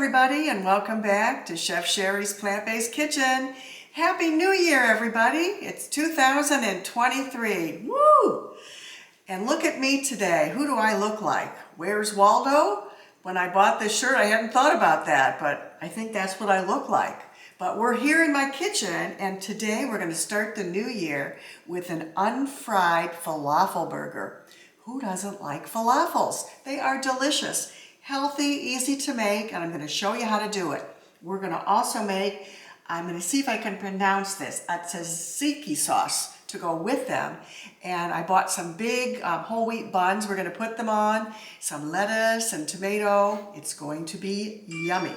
everybody, and welcome back to Chef Sherry's Plant-Based Kitchen. Happy New Year, everybody. It's 2023. Woo! And look at me today. Who do I look like? Where's Waldo? When I bought this shirt, I hadn't thought about that, but I think that's what I look like. But we're here in my kitchen, and today we're going to start the new year with an unfried falafel burger. Who doesn't like falafels? They are delicious, healthy, easy to make, and I'm going to show you how to do it. We're going to also make, I'm going to see if I can pronounce this, a tzatziki sauce to go with them. And I bought some big whole wheat buns. We're going to put them on, some lettuce and tomato. It's going to be yummy.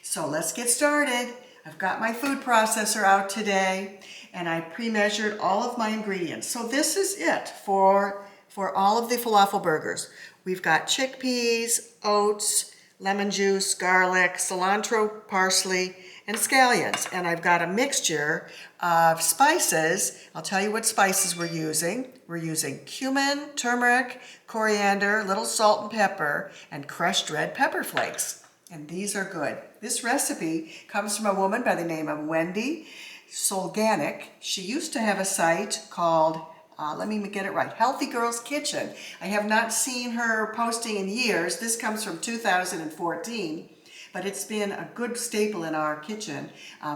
So let's get started. I've got my food processor out today, and I pre-measured all of my ingredients. So this is it for all of the falafel burgers. We've got chickpeas, oats, lemon juice, garlic, cilantro, parsley, and scallions. And I've got a mixture of spices. I'll tell you what spices we're using. We're using cumin, turmeric, coriander, little salt and pepper, and crushed red pepper flakes. And these are good. This recipe comes from a woman by the name of Wendy Solganic. She used to have a site called let me get it right, Healthy Girls Kitchen. I have not seen her posting in years. This comes from 2014, but it's been a good staple in our kitchen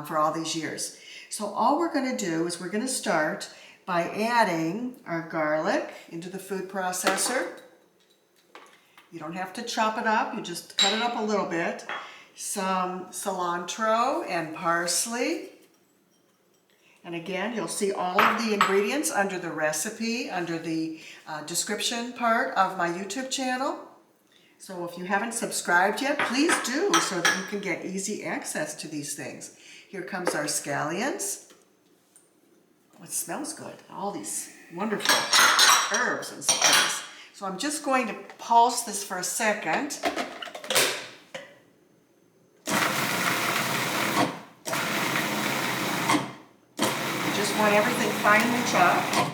for all these years. So all we're going to do is we're going to start by adding our garlic into the food processor. You don't have to chop it up, you just cut it up a little bit. Some cilantro and parsley. And again, you'll see all of the ingredients under the recipe, under the description part of my YouTube channel. So if you haven't subscribed yet, please do so that you can get easy access to these things. Here comes our scallions. Oh, it smells good. All these wonderful herbs and spices. So I'm just going to pulse this for a second. Want everything finely chopped,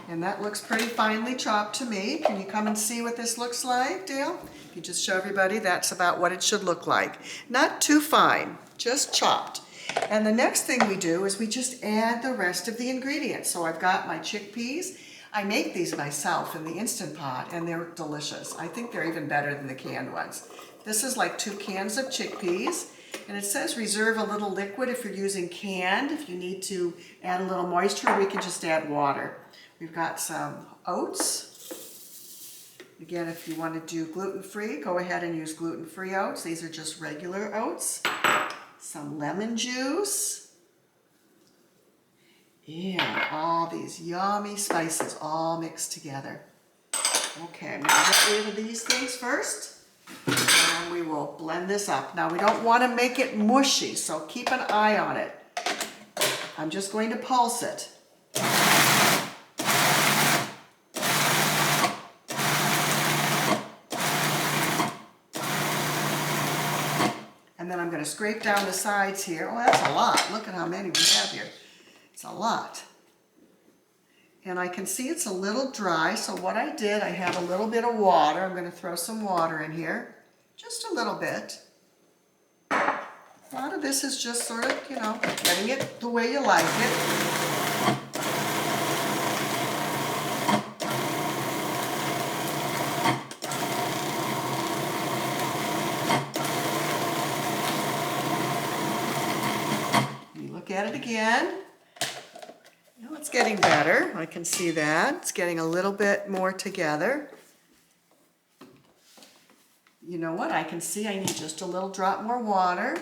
and that looks pretty finely chopped to me. Can you come and see what this looks like, Dale? You just show everybody that's about what it should look like. Not too fine, just chopped. And the next thing we do is we just add the rest of the ingredients. So I've got my chickpeas. I make these myself in the Instant Pot, and they're delicious. I think they're even better than the canned ones. This is like 2 cans of chickpeas. And it says reserve a little liquid if you're using canned. If you need to add a little moisture, we can just add water. We've got some oats. Again, if you want to do gluten-free, go ahead and use gluten-free oats. These are just regular oats. Some lemon juice. And all these yummy spices all mixed together. Okay, I'm going to get rid of these things first. And we will blend this up. Now we don't want to make it mushy, so keep an eye on it. I'm just going to pulse it. And then I'm going to scrape down the sides here. Oh, that's a lot. Look at how many we have here. It's a lot. And I can see it's a little dry, so what I did, I have a little bit of water. I'm going to throw some water in here. Just a little bit. A lot of this is just sort of, getting it the way you like it. You look at it again. It's getting better. I can see that. It's getting a little bit more together. You know what? I can see I need just a little drop more water.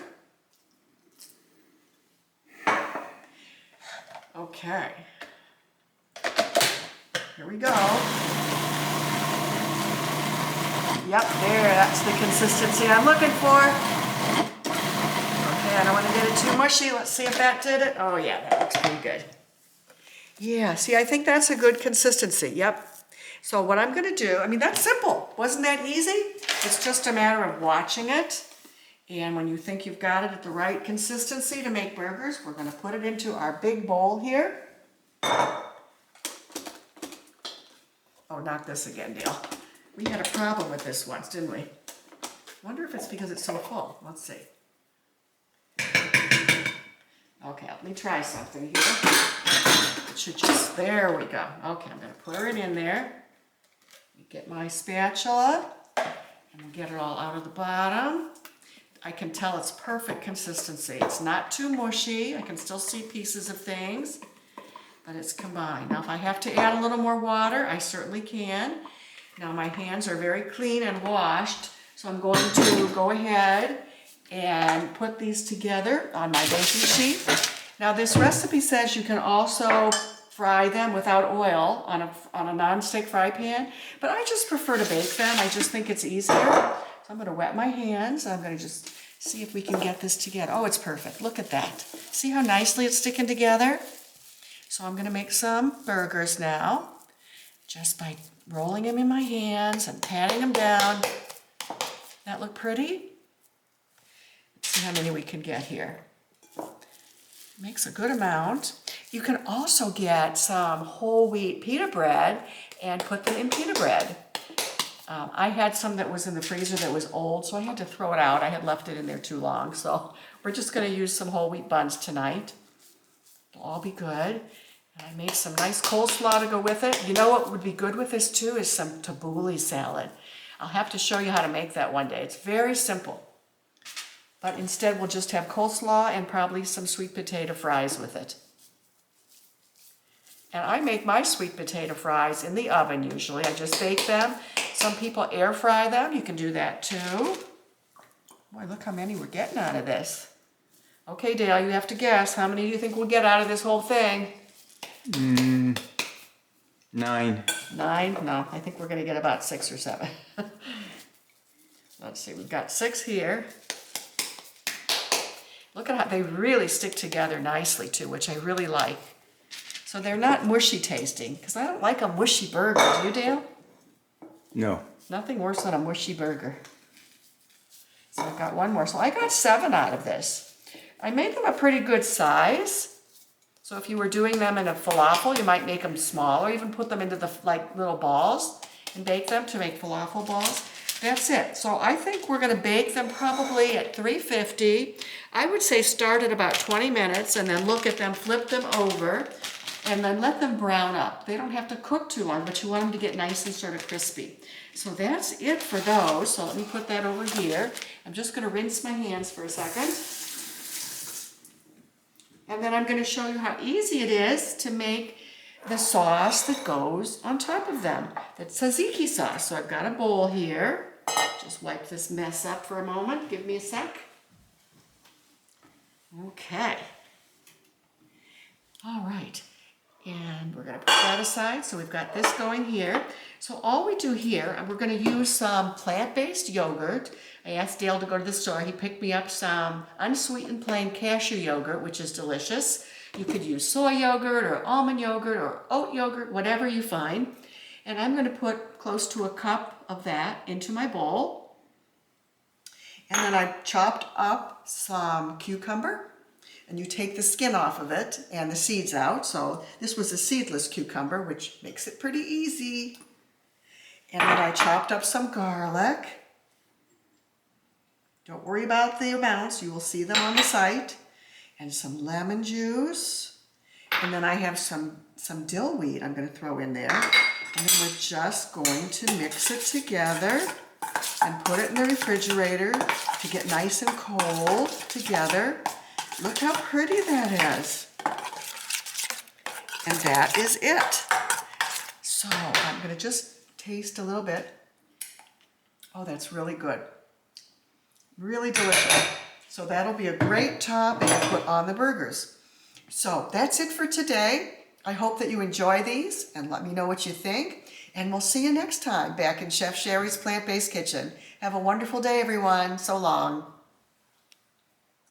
Okay. Here we go. Yep, there. That's the consistency I'm looking for. Okay, I don't want to get it too mushy. Let's see if that did it. Oh, yeah, that looks pretty good. Yeah, see, I think that's a good consistency. Yep. So what I'm going to do, that's simple. Wasn't that easy? It's just a matter of watching it. And when you think you've got it at the right consistency to make burgers, we're going to put it into our big bowl here. Oh, not this again, Dale. We had a problem with this once, didn't we? wonder if it's because it's so full. Let's see. Okay, let me try something here. It should just, there we go. Okay, I'm gonna put it in there. Get my spatula, and we'll get it all out of the bottom. I can tell it's perfect consistency. It's not too mushy. I can still see pieces of things, but it's combined. Now, if I have to add a little more water, I certainly can. Now, my hands are very clean and washed, so I'm going to go ahead and put these together on my baking sheet. Now, this recipe says you can also fry them without oil on a non-stick fry pan, but I just prefer to bake them. I just think it's easier. So I'm going to wet my hands. I'm going to just see if we can get this together. Oh, it's perfect. Look at that. See how nicely it's sticking together? So I'm going to make some burgers now, just by rolling them in my hands and patting them down. That look pretty? Let's see how many we can get here. Makes a good amount. You can also get some whole wheat pita bread and put them in pita bread. I had some that was in the freezer that was old, so I had to throw it out. I had left it in there too long, so we're just going to use some whole wheat buns tonight. It'll all be good. And I made some nice coleslaw to go with it. You know what would be good with this too is some tabbouleh salad. I'll have to show you how to make that one day. It's very simple. But instead we'll just have coleslaw and probably some sweet potato fries with it. And I make my sweet potato fries in the oven usually. I just bake them. Some people air fry them. You can do that too. Boy, look how many we're getting out of this. Okay, Dale, you have to guess. How many do you think we'll get out of this whole thing? 9. 9? No, I think we're going to get about 6 or 7. Let's see, we've got 6 here. Look at how they really stick together nicely too, which I really like. So they're not mushy tasting, because I don't like a mushy burger. Do you, Dale? No. Nothing worse than a mushy burger. So I've got one more. So I got 7 out of this. I made them a pretty good size. So if you were doing them in a falafel, you might make them small, or even put them into the like little balls and bake them to make falafel balls. That's it. So I think we're going to bake them probably at 350. I would say start at about 20 minutes and then look at them, flip them over, and then let them brown up. They don't have to cook too long, but you want them to get nice and sort of crispy. So that's it for those. So let me put that over here. I'm just going to rinse my hands for a second. And then I'm going to show you how easy it is to make the sauce that goes on top of them. The tzatziki sauce. So I've got a bowl here. Just wipe this mess up for a moment. Give me a sec. Okay. All right. And we're going to put that aside. So we've got this going here. So all we do here, we're going to use some plant-based yogurt. I asked Dale to go to the store. He picked me up some unsweetened plain cashew yogurt, which is delicious. You could use soy yogurt or almond yogurt or oat yogurt, whatever you find. And I'm going to put close to a cup of that into my bowl. And then I chopped up some cucumber. And you take the skin off of it and the seeds out. So this was a seedless cucumber, which makes it pretty easy. And then I chopped up some garlic. Don't worry about the amounts. You will see them on the site. And some lemon juice. And then I have some dill weed I'm going to throw in there. And then we're just going to mix it together and put it in the refrigerator to get nice and cold together. Look how pretty that is. And that is it. So I'm going to just taste a little bit. Oh, that's really good. Really delicious. So that'll be a great topping to put on the burgers. So that's it for today. I hope that you enjoy these and let me know what you think. And we'll see you next time back in Chef Sherry's Plant-Based Kitchen. Have a wonderful day, everyone. So long.